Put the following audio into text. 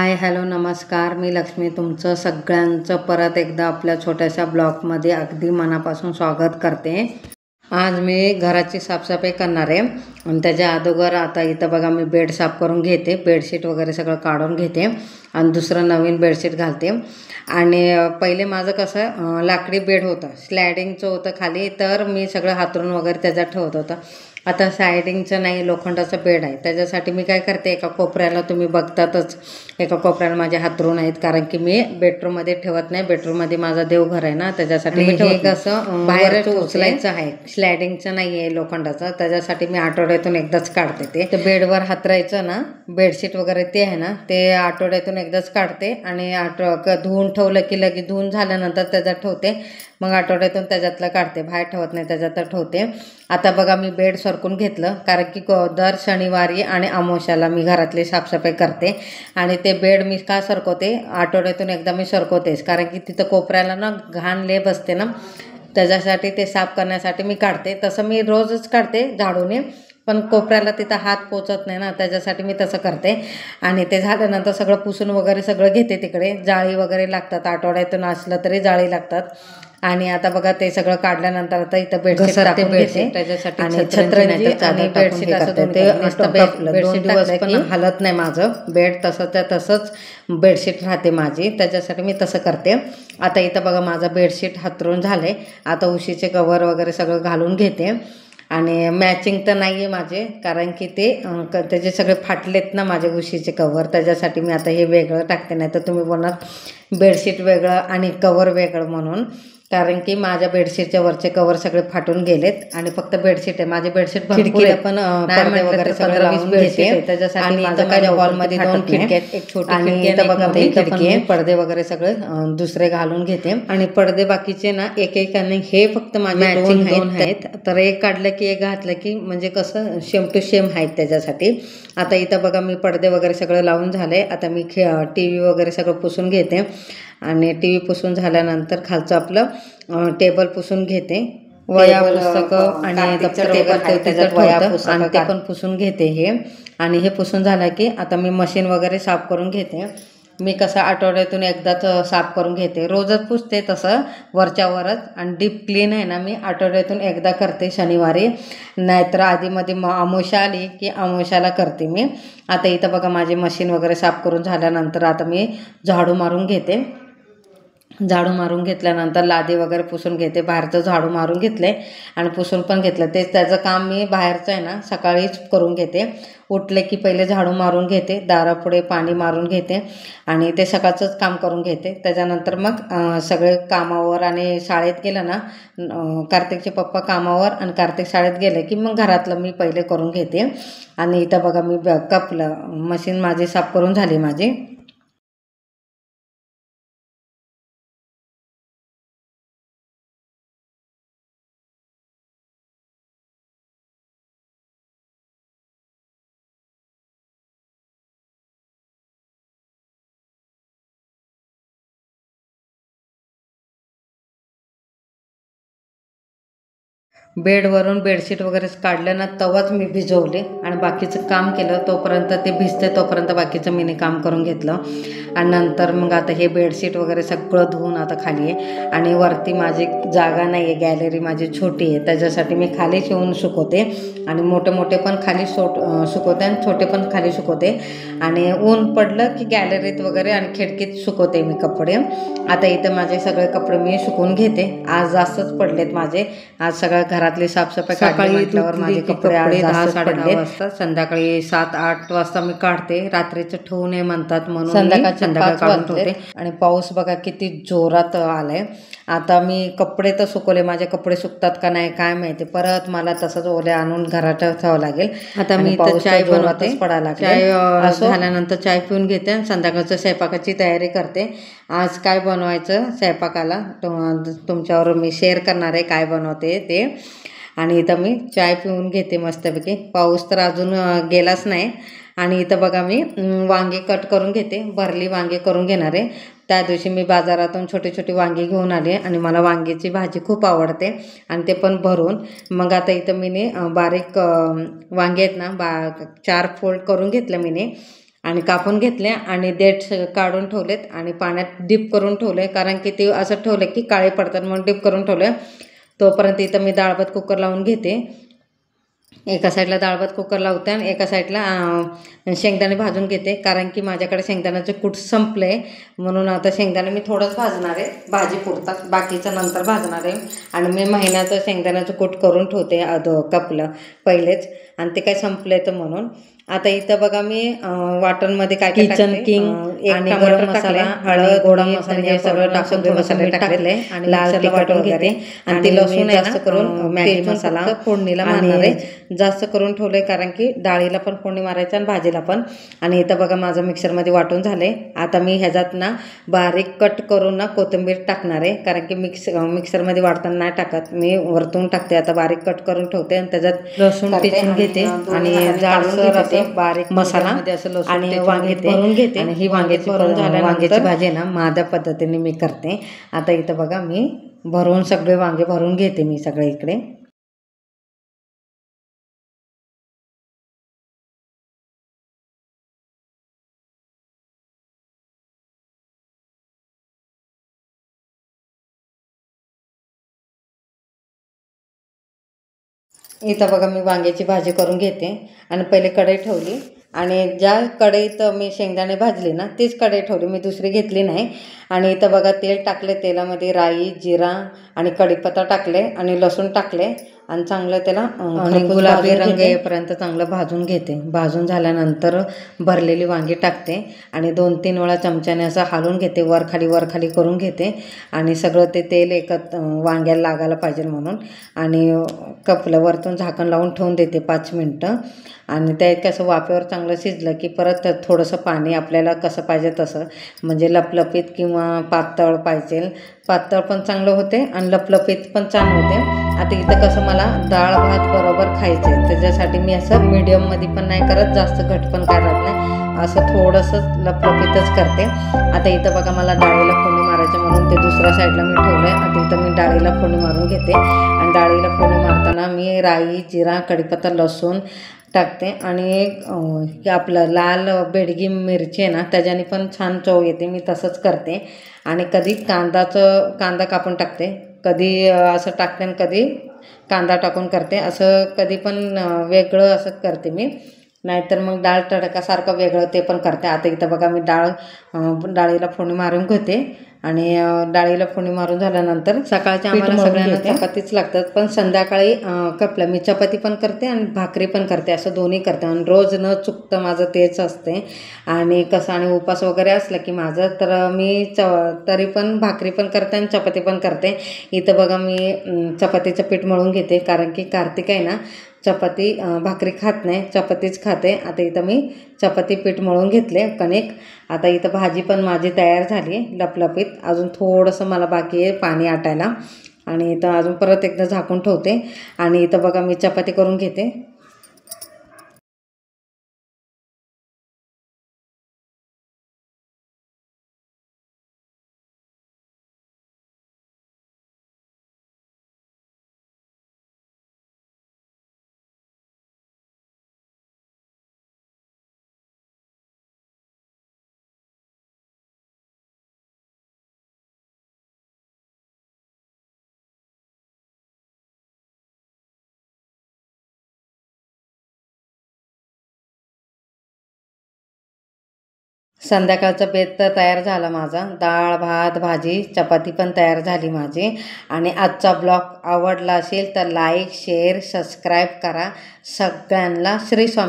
Hi hello नमस्कार, मी लक्ष्मी तुमचं सगळ्यांचं परत एकदा आपल्या छोट्याशा ब्लॉगमध्ये अगदी मनापासून स्वागत करते। आज मी घराची साफसफाई करणार आहे आणि त्याच्या अगोदर आता इथं बघा मी बेड साफ करून घेते, बेडशीट वगैरे सगळं काढून घेते आणि दुसरं नवीन बेडशीट घालते। आणि पहिले माझं कसं लाकडी बेड होतं, स्लायडिंगचं होतं खाली, तर मी सगळं हातरून वगैरे त्याच्यात ठेवत होतं। आता स्लायडिंगचं नाही, लोखंडाचं बेड आहे। त्याच्यासाठी मी काय करते, एका कोपऱ्याला तुम्ही बघतातच, एका कोपऱ्याला माझे हातरून आहेत, कारण की मी बेडरूममध्ये ठेवत नाही, बेडरूममध्ये माझा देवघर आहे ना, त्याच्यासाठी मी हे कसं बाहेर उचलायचं आहे, स्लायडिंगचं नाही आहे लोखंडाचं, त्याच्यासाठी मी आठवड्यातून एकदाच काढते। ते बेडवर हातरायचं ना, बेडशीट वगैरे ते आहे ना, ते आठवड्यातून एकदाच काढते आणि धुवून ठेवलं की लगेच धुवून झाल्यानंतर त्याच्यात ठेवते, मग आठवड्यातून त्याच्यातलं काढते, बाहेर ठेवत नाही, त्याच्यात ठेवते। आता बघा मी बेड सरकून घेतलं, कारण की दर शनिवारी आणि अमावस्याला मी घरातली साफसफाई करते आणि ते बेड मी का सरकवते, आठवड्यातून एकदा मी सरकवतेच, कारण की तिथं कोपऱ्याला ना घाण लय बसते ना, त्याच्यासाठी ते साफ करण्यासाठी मी काढते। तसं मी रोजच काढते झाडूने, पण कोपऱ्याला तिथं हात पोचत नाही ना, त्याच्यासाठी मी तसं करते। आणि ते झाल्यानंतर सगळं पुसून वगैरे सगळं घेते, तिकडे जाळी वगैरे लागतात, आठवड्यातून असलं तरी जाळी लागतात। आणि आता बघा ते सगळं काढल्यानंतर आता इथं बेडशीट त्याच्यासाठी आणि छत्रंजी आणि बेडशीट असं दोन दिवस पण हालत नाही माझं बेड, तसंच्या तसंच बेडशीट राहते माझी, त्याच्यासाठी मी तसं करते। आता इथं बघा माझं बेडशीट हातरून झाले, आता उशीचे कव्हर वगैरे सगळं घालून घेते। आणि मॅचिंग तर नाही आहे माझे, कारण की ते त्याचे सगळे फाटलेत ना माझे उशीचे कवर, त्याच्यासाठी मी आता हे वेगळं टाकते, नाही तर तुम्ही बोलणार बेडशीट वेगळं आणि कवर वेगळं म्हणून, कारण की माझ्या बेडशीटच्या वरचे कवर सगळे फाटून गेलेत आणि फक्त बेडशीट आहे माझी। बेडशीट खिडकीला पण पडदे वगैरे सगळे लावून घेते, त्याच्यासाठी माझं काय हॉलमध्ये 2 खिडक्या आहेत, एक छोटी खिडकी आणि बघा ती खिडकी आहे, पडदे वगैरे सगळे दुसरे घालून घेते। आणि पडदे बाकीचे ना एक आणि हे फक्त माझे दोन आहेत, तर एक काढलं की एक घातलं की म्हणजे कसं सेम टू सेम आहेत, त्याच्यासाठी। आता इथं बघा मी पडदे वगैरे सगळं लावून झाले, आता मी TV वगैरे सगळं पुसून घेते आणि TV पुसून झाल्यानंतर खालचं आपलं टेबल पुसून घेते, वया पुस्तकं आणि दप्तर वगैरे त्याच्यात आणि ते पण पुसून घेते हे। आणि हे पुसून झालं की आता मी मशीन वगैरे साफ करून घेते। मी कसं आठवड्यातून एकदाच साफ करून घेते, रोजच पुसते तसं वरच्यावरच, आणि डीप क्लीन आहे ना मी आठवड्यातून एकदा करते शनिवारी, नाहीतर आधीमध्ये अमावस्या आली की अमावस्याला करते मी। आता इथं बघा माझी मशीन वगैरे साफ करून झाल्यानंतर आता मी झाडू मारून घेते, झाडू मारून घेतल्यानंतर लादी वगैरे पुसून घेते, बाहेरचं झाडू मारून घेतले आणि पुसून पण घेतलं, तेच त्याचं काम मी बाहेरचं आहे ना सकाळीच करून घेते। उठले की पहिले झाडू मारून घेते, दारापुढे पाणी मारून घेते आणि ते सकाळचंच काम करून घेते। त्याच्यानंतर मग सगळे कामावर आणि शाळेत गेलं ना, कार्तिकचे पप्पा कामावर आणि कार्तिक शाळेत गेले की मग घरातलं मी पहिले करून घेते। आणि इथं बघा मी कपलं मशीन माझी साफ करून झाली माझी। बेडवरून बेडशीट वगैरे काढलं ना, तेव्हाच मी भिजवले आणि बाकीचं काम केलं, तोपर्यंत ते भिजते तोपर्यंत बाकीचं मी काम करून घेतलं। आणि नंतर मग आता हे बेडशीट वगैरे सगळं धुवून आता खाली आहे, आणि वरती माझी जागा नाही आहे, गॅलरी माझी छोटी आहे, त्याच्यासाठी मी खाली येऊन सुकवते आणि मोठे पण खाली सुकवते आणि छोटे पण खाली सुकवते। आणि ऊन पडलं की गॅलरीत वगैरे आणि खिडकीत सुकवते मी कपडे। आता इथं माझे सगळे कपडे मी सुकवून घेते, आज जास्तच पडलेत माझे, आज सगळ्या घरातली साफसफाई सकाळी म्हटल्यावर माझे कपडे 10-10:30 वाजता, संध्याकाळी 7-8 वाजता मी काढते, रात्रीचं ठेवू नये म्हणतात म्हणून संध्याकाळी काढून ठेवते। आणि पाऊस बघा किती जोरात आलाय, आता मी कपडे तर सुकवले, माझे कपडे सुकतात का नाही काय माहिती, परत मला तसंच ओले आणून घराच्या ठेवावं लागेल। आता मी इथं चाय बनवतेच पडायला लागेल, असं झाल्यानंतर चाय पिऊन घेते आणि संध्याकाळच्या स्वयंपाकाची तयारी करते। आज काय बनवायचं स्वयंपाकाला तुमच्यावर मी शेअर करणार आहे, काय बनवते ते। आणि इथं मी चाय पिऊन घेते मस्तपैकी, पाऊस तर अजून गेलाच नाही। आणि इथं बघा मी वांगे कट करून घेते, भरली वांगे करून घेणार आहे। त्या दिवशी मी बाजारातून छोटी वांगी घेऊन आले आणि मला वांग्याची भाजी खूप आवडते आणि ते पण भरून। मग आता इथं मी बारीक वांगे आहेत ना 4 फोल्ड करून घेतलं मी, आणि कापून घेतले आणि देठ काढून ठेवलेत आणि पाण्यात डीप करून ठेवले, कारण की ते असं ठेवलं की काळे पडतात म्हणून डीप करून ठेवले. तोपर्यंत इथं मी डाळ भात कुकर लावून घेते. एका साईडला डाळ भात कुकर लावते आणि एका साईडला शेंगदाणे भाजून घेते, कारण की माझ्याकडे शेंगदाण्याचे कूट संपले म्हणून आता शेंगदाणे मी थोडंच भाजणार आहे, भाजी पुरतात, बाकीचं नंतर भाजणार आहे. आणि मी महिन्याचं शेंगदाण्याचं कूट करून ठेवते कपलं पहिलेच, आणि ते काय संपले तर म्हणून. आता इथं बघा मी वाटणमध्ये काय किचन किंग आणि गरम मसाला, हळद, गोडा मसाला हे सगळं टाकून मसाले टाकले आणि लाल तिखट वगैरे, आणि ते लसूण जास्त करून मॅगी मसाला फोडणीला मारणार आहे, जास्त करून ठेवले कारण की डाळीला पण फोडणी मारायचं आणि भाजीला पण. आणि इथं बघा माझं मिक्सरमध्ये वाटून झाले. आता मी ह्याच्यात ना बारीक कट करून ना कोथिंबीर टाकणार आहे, कारण की मिक्सरमध्ये वाटताना नाही टाकत, मी वरतून टाकते. आता बारीक कट करून ठेवते आणि त्याच्यात लसूण टिचून घेते आणि जाडसर असं बारीक मसाला आणि वांगे भरून घेते. आणि ही वांग्याची वांग्याची भाजी ना माझ्या पद्धतीने मी करते. आता इथं बघा मी भरून सगळे वांगे भरून घेते मी सगळे इकडे. इथं बघा मी वांग्याची भाजी करून घेते आणि पहिले कढई ठेवली आणि ज्या कढईत मी शेंगदाणे भाजले ना तीच कढई ठेवली, मी दुसरी घेतली नाही. आणि इथं बघा तेल टाकले, तेलामध्ये राई, जिरा आणि कढीपत्ता टाकले आणि लसूण टाकले आणि चांगलं त्याला गुलाबी रंग येईपर्यंत चांगलं भाजून घेते. भाजून झाल्यानंतर भरलेली वांगी टाकते आणि 2-3 वेळा चमच्याने असं हालून घेते, वरखाली करून घेते आणि सगळं ते तेल वांग्याला लागायला पाहिजे म्हणून. आणि कपलं वरतून झाकण लावून ठेवून देते 5 मिनटं. आणि ते कसं वाफेवर चांगलं शिजलं की परत थोडंसं पाणी आपल्याला कसं पाहिजे तसं, म्हणजे लपलपीत किंवा पातळ पाहिजे, पातळ पण चांगलं होते आणि लपलपीत पण छान होते. आता इथं कसं मला डाळ भात बरोबर खायचे, त्याच्यासाठी मी असं मीडियममध्ये पण नाही करत, जास्त घट पण करत नाही, असं थोडंसं लपलपीतच करते. आता इथं बघा मला डाळीला फोडणी मारायचं म्हणून ते दुसऱ्या साईडला मी ठेवलं आहे. आता इथं मी डाळीला फोडणी मारून घेते आणि डाळीला फोडणी मारताना मी राई, जिरा, कढीपत्ता, लसूण टाकते आणि आपलं लाल बेडगी मिरची आहे ना त्याच्याने पण छान चव येते, मी तसंच करते. आणि कधी कांदा कापून टाकते, कधी असं टाकते आणि कधी कांदा टाकून करते, असं कधी पण वेगळं असं करते मी, नाहीतर मग डाळ तडकासारखं वेगळं ते पण करते. आता इथं बघा मी डाळीला फोडणी मारून घेते आणि डाळीला फोडणी मारून झाल्यानंतर सकाळच्या आम्हाला सगळ्यांना चपातीच लागतात, पण संध्याकाळी कपलं मी चपाती पण करते आणि भाकरी पण करते, असं दोन्ही करते. आणि रोज न चुकतं माझं तेच असते. आणि कसं आणि उपास वगैरे असलं की माझं तर मी तरी पण भाकरी पण करते आणि चपाती पण करते. इथं बघा मी चपातीचं पीठ मळून घेते, कारण की कार्तिक आहे ना चपाती भाकरी खात नाही, चपातीच खाते. आता इथं मी चपाती पीठ मळून घेतले कणिक. आता इथं भाजी पण माझी तयार झाली लपलपीत, अजून थोडंसं मला बाकी आहे पाणी आटायला. आणि इथं अजून परत एकदा झाकून ठेवते आणि इथं बघा मी चपाती करून घेते. संध्याकाळचा बेत तर तयार झाला माझा, डाळ भात भाजी चपाती पण तयार झाली माझी. आणि आजचा ब्लॉग आवडला असेल तर लाईक शेअर सबस्क्राईब करा. सगळ्यांना श्री स्वामी.